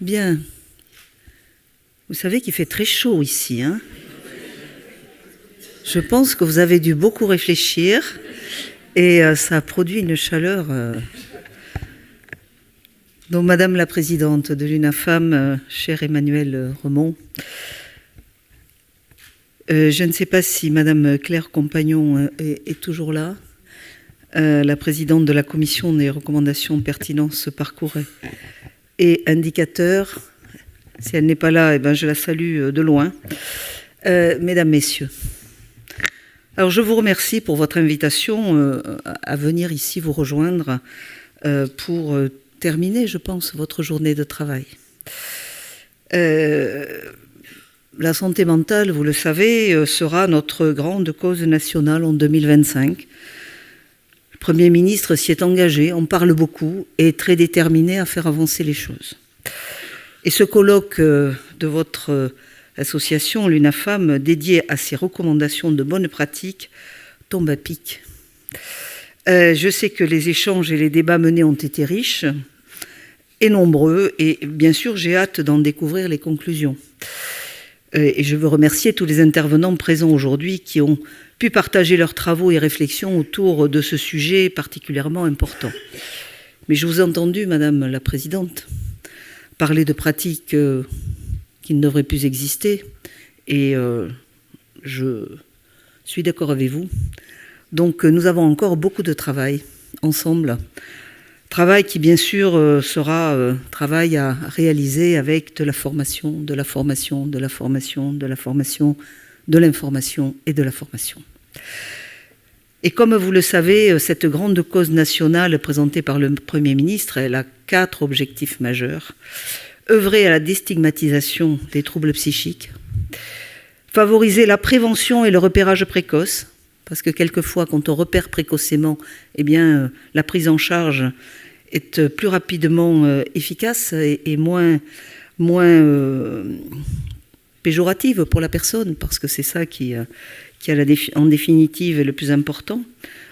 Bien. Vous savez qu'il fait très chaud ici, hein? Je pense que vous avez dû beaucoup réfléchir et ça a produit une chaleur. Donc, Madame la Présidente de l'UNAFAM, chère Emmanuelle Remond, je ne sais pas si Madame Claire Compagnon est toujours là, la Présidente de la Commission des recommandations pertinence, parcours et indicateurs. Si elle n'est pas là, eh ben, je la salue de loin. Mesdames, Messieurs, alors je vous remercie pour votre invitation à venir ici vous rejoindre pour terminer, je pense, votre journée de travail. La santé mentale, vous le savez, sera notre grande cause nationale en 2025. Le Premier ministre s'y est engagé, en parle beaucoup et est très déterminé à faire avancer les choses. Et ce colloque de votre association, l'UNAFAM, dédié à ces recommandations de bonnes pratiques, tombe à pic. Je sais que les échanges et les débats menés ont été riches et nombreux, et bien sûr, j'ai hâte d'en découvrir les conclusions. Et je veux remercier tous les intervenants présents aujourd'hui qui ont pu partager leurs travaux et réflexions autour de ce sujet particulièrement important. Mais je vous ai entendu, Madame la Présidente, parler de pratiques qui ne devraient plus exister, et je suis d'accord avec vous. Donc nous avons encore beaucoup de travail ensemble, travail qui bien sûr sera travail à réaliser avec de la formation, de la formation, de la formation, de la formation, de l'information et de la formation. Et comme vous le savez, cette grande cause nationale présentée par le Premier ministre, elle a 4 objectifs majeurs. Œuvrer à la déstigmatisation des troubles psychiques, favoriser la prévention et le repérage précoce, parce que quelquefois, quand on repère précocement, eh bien, la prise en charge est plus rapidement efficace et moins péjorative pour la personne, parce que c'est ça qui en définitive est le plus important.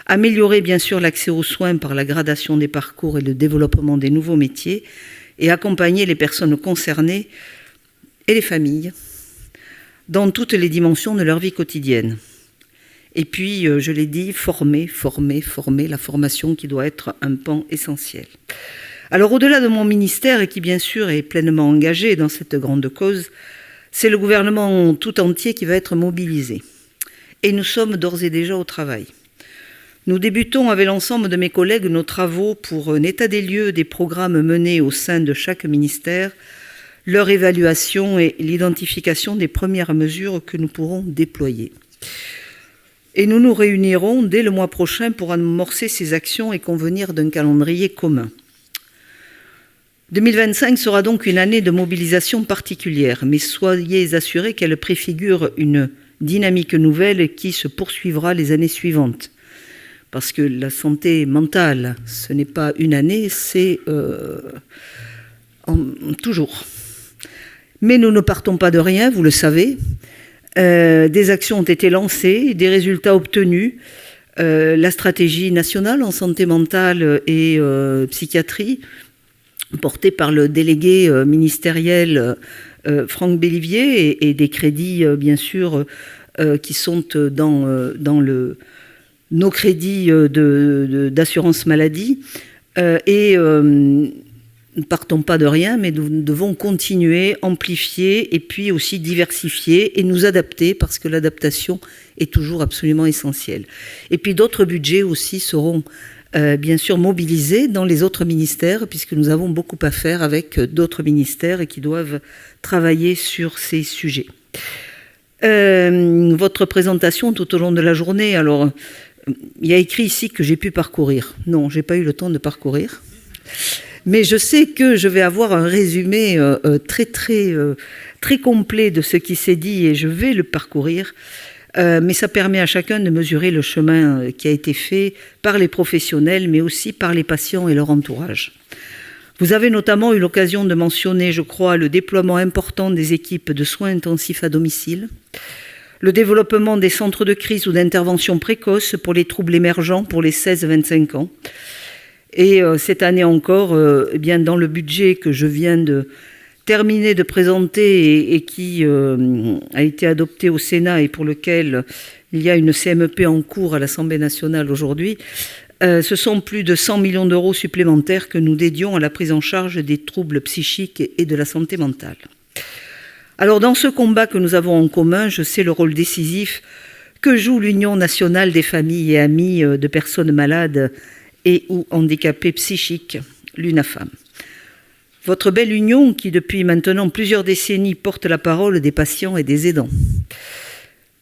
Améliorer bien sûr l'accès aux soins par la gradation des parcours et le développement des nouveaux métiers, et accompagner les personnes concernées et les familles dans toutes les dimensions de leur vie quotidienne. Et puis, je l'ai dit, former, la formation qui doit être un pan essentiel. Alors, au-delà de mon ministère, et qui bien sûr est pleinement engagé dans cette grande cause, c'est le gouvernement tout entier qui va être mobilisé. Et nous sommes d'ores et déjà au travail. Nous débutons avec l'ensemble de mes collègues nos travaux pour un état des lieux des programmes menés au sein de chaque ministère, leur évaluation et l'identification des premières mesures que nous pourrons déployer. Et nous nous réunirons dès le mois prochain pour amorcer ces actions et convenir d'un calendrier commun. 2025 sera donc une année de mobilisation particulière, mais soyez assurés qu'elle préfigure une dynamique nouvelle qui se poursuivra les années suivantes. Parce que la santé mentale, ce n'est pas une année, c'est toujours. Mais nous ne partons pas de rien, vous le savez. Des actions ont été lancées, des résultats obtenus. La stratégie nationale en santé mentale et psychiatrie, portée par le délégué ministériel Franck Bellivier, et des crédits, bien sûr, qui sont dans nos crédits d'assurance maladie. Ne partons pas de rien, mais nous devons continuer, amplifier et puis aussi diversifier et nous adapter, parce que l'adaptation est toujours absolument essentielle. Et puis d'autres budgets aussi seront bien sûr mobilisés dans les autres ministères, puisque nous avons beaucoup à faire avec d'autres ministères et qui doivent travailler sur ces sujets. Votre présentation tout au long de la journée, alors il y a écrit ici que j'ai pu parcourir. Non, je n'ai pas eu le temps de parcourir. Mais je sais que je vais avoir un résumé très complet de ce qui s'est dit, et je vais le parcourir. Mais ça permet à chacun de mesurer le chemin qui a été fait par les professionnels, mais aussi par les patients et leur entourage. Vous avez notamment eu l'occasion de mentionner, je crois, le déploiement important des équipes de soins intensifs à domicile, le développement des centres de crise ou d'intervention précoce pour les troubles émergents pour les 16-25 ans. Et cette année encore, eh bien, dans le budget que je viens de terminé de présenter et qui a été adopté au Sénat et pour lequel il y a une CMP en cours à l'Assemblée nationale aujourd'hui, ce sont plus de 100 millions d'euros supplémentaires que nous dédions à la prise en charge des troubles psychiques et de la santé mentale. Alors dans ce combat que nous avons en commun, je sais le rôle décisif que joue l'Union nationale des familles et amis de personnes malades et ou handicapées psychiques, l'UNAFAM. Votre belle union qui, depuis maintenant plusieurs décennies, porte la parole des patients et des aidants.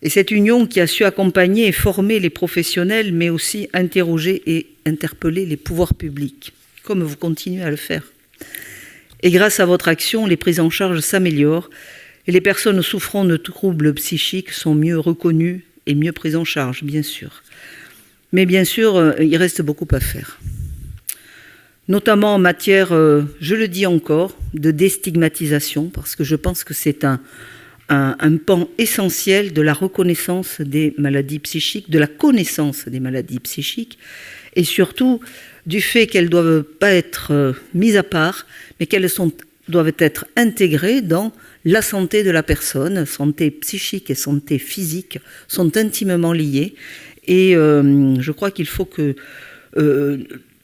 Et cette union qui a su accompagner et former les professionnels, mais aussi interroger et interpeller les pouvoirs publics, comme vous continuez à le faire. Et grâce à votre action, les prises en charge s'améliorent et les personnes souffrant de troubles psychiques sont mieux reconnues et mieux prises en charge, bien sûr. Mais bien sûr, il reste beaucoup à faire. Notamment en matière, je le dis encore, de déstigmatisation, parce que je pense que c'est un pan essentiel de la reconnaissance des maladies psychiques, de la connaissance des maladies psychiques, et surtout du fait qu'elles ne doivent pas être mises à part, mais qu'elles doivent être intégrées dans la santé de la personne. Santé psychique et santé physique sont intimement liées, et je crois qu'il faut que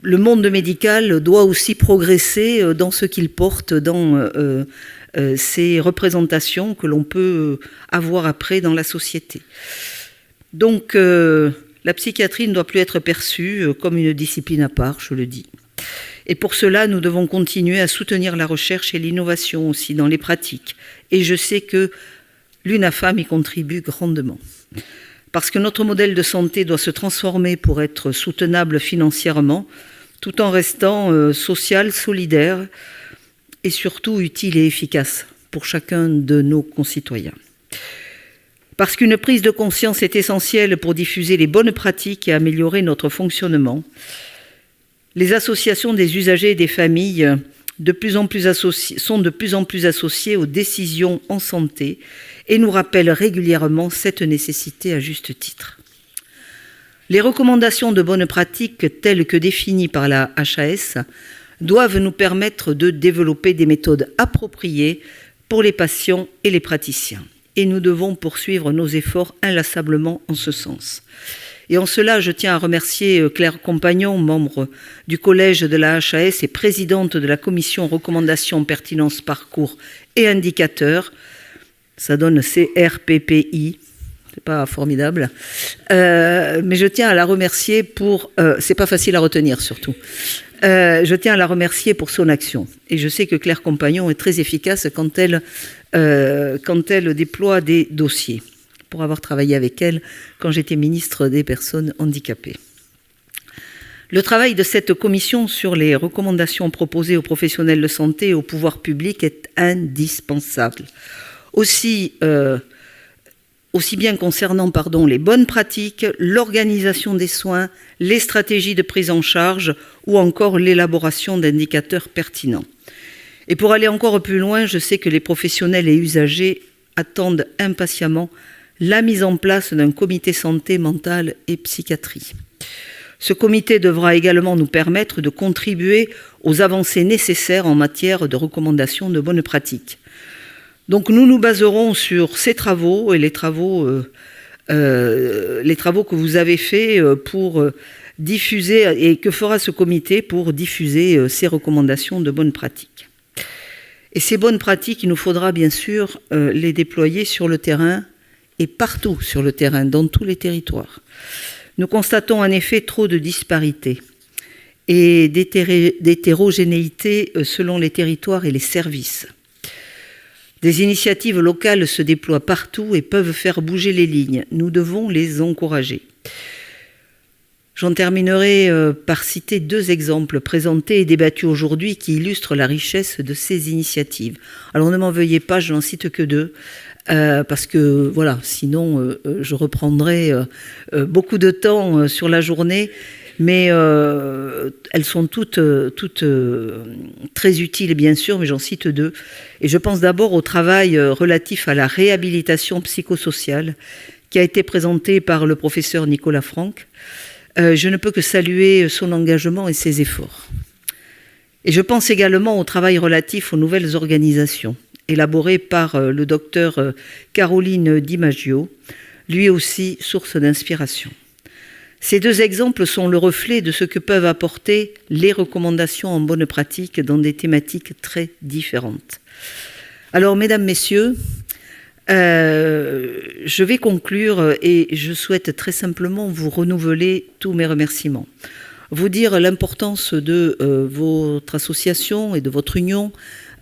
le monde médical doit aussi progresser dans ce qu'il porte, dans ces représentations que l'on peut avoir après dans la société. Donc, la psychiatrie ne doit plus être perçue comme une discipline à part, je le dis. Et pour cela, nous devons continuer à soutenir la recherche et l'innovation aussi dans les pratiques. Et je sais que l'UNAFAM y contribue grandement. Parce que notre modèle de santé doit se transformer pour être soutenable financièrement, tout en restant social, solidaire et surtout utile et efficace pour chacun de nos concitoyens. Parce qu'une prise de conscience est essentielle pour diffuser les bonnes pratiques et améliorer notre fonctionnement, les associations des usagers et des familles sont de plus en plus associées aux décisions en santé et nous rappellent régulièrement cette nécessité à juste titre. Les recommandations de bonnes pratiques telles que définies par la HAS doivent nous permettre de développer des méthodes appropriées pour les patients et les praticiens. Et nous devons poursuivre nos efforts inlassablement en ce sens. Et en cela, je tiens à remercier Claire Compagnon, membre du collège de la HAS et présidente de la commission recommandations, pertinence, parcours et indicateurs. Ça donne CRPPI. C'est pas formidable, mais je tiens à la remercier pour... c'est pas facile à retenir surtout. Je tiens à la remercier pour son action. Et je sais que Claire Compagnon est très efficace quand elle déploie des dossiers, pour avoir travaillé avec elle quand j'étais ministre des Personnes handicapées. Le travail de cette commission sur les recommandations proposées aux professionnels de santé et aux pouvoirs publics est indispensable. Aussi bien concernant les bonnes pratiques, l'organisation des soins, les stratégies de prise en charge ou encore l'élaboration d'indicateurs pertinents. Et pour aller encore plus loin, je sais que les professionnels et usagers attendent impatiemment la mise en place d'un comité santé mentale et psychiatrie. Ce comité devra également nous permettre de contribuer aux avancées nécessaires en matière de recommandations de bonnes pratiques. Donc nous nous baserons sur ces travaux et les travaux que vous avez faits pour diffuser et que fera ce comité pour diffuser ces recommandations de bonnes pratiques. Et ces bonnes pratiques, il nous faudra bien sûr les déployer sur le terrain et partout sur le terrain, dans tous les territoires. Nous constatons en effet trop de disparités et d'hétérogénéité selon les territoires et les services. Des initiatives locales se déploient partout et peuvent faire bouger les lignes. Nous devons les encourager. J'en terminerai par citer 2 exemples présentés et débattus aujourd'hui qui illustrent la richesse de ces initiatives. Alors ne m'en veuillez pas, je n'en cite que 2, parce que voilà, sinon je reprendrai beaucoup de temps sur la journée. Mais elles sont toutes très utiles, bien sûr, mais j'en cite 2. Et je pense d'abord au travail relatif à la réhabilitation psychosociale qui a été présenté par le professeur Nicolas Franck. Je ne peux que saluer son engagement et ses efforts. Et je pense également au travail relatif aux nouvelles organisations, élaboré par le docteur Caroline Di Maggio, lui aussi source d'inspiration. Ces deux exemples sont le reflet de ce que peuvent apporter les recommandations en bonne pratique dans des thématiques très différentes. Alors, mesdames, messieurs, je vais conclure et je souhaite très simplement vous renouveler tous mes remerciements. Vous dire l'importance de votre association et de votre union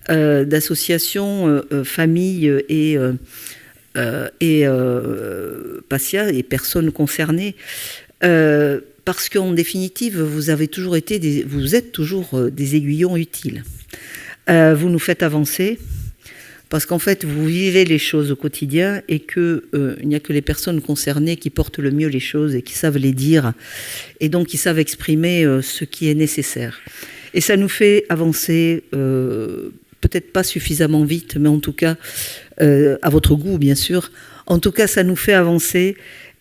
d'associations, familles et patients et personnes concernées, parce qu'en définitive, vous êtes toujours des aiguillons utiles. Vous nous faites avancer, parce qu'en fait, vous vivez les choses au quotidien et qu'il n'y a que les personnes concernées qui portent le mieux les choses et qui savent les dire, et donc qui savent exprimer ce qui est nécessaire. Et ça nous fait avancer, peut-être pas suffisamment vite, mais en tout cas, à votre goût, bien sûr. En tout cas, ça nous fait avancer.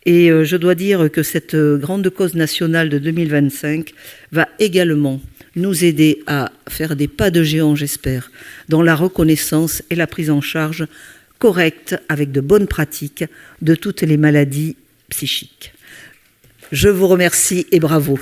Et je dois dire que cette grande cause nationale de 2025 va également nous aider à faire des pas de géant, j'espère, dans la reconnaissance et la prise en charge correcte, avec de bonnes pratiques, de toutes les maladies psychiques. Je vous remercie et bravo.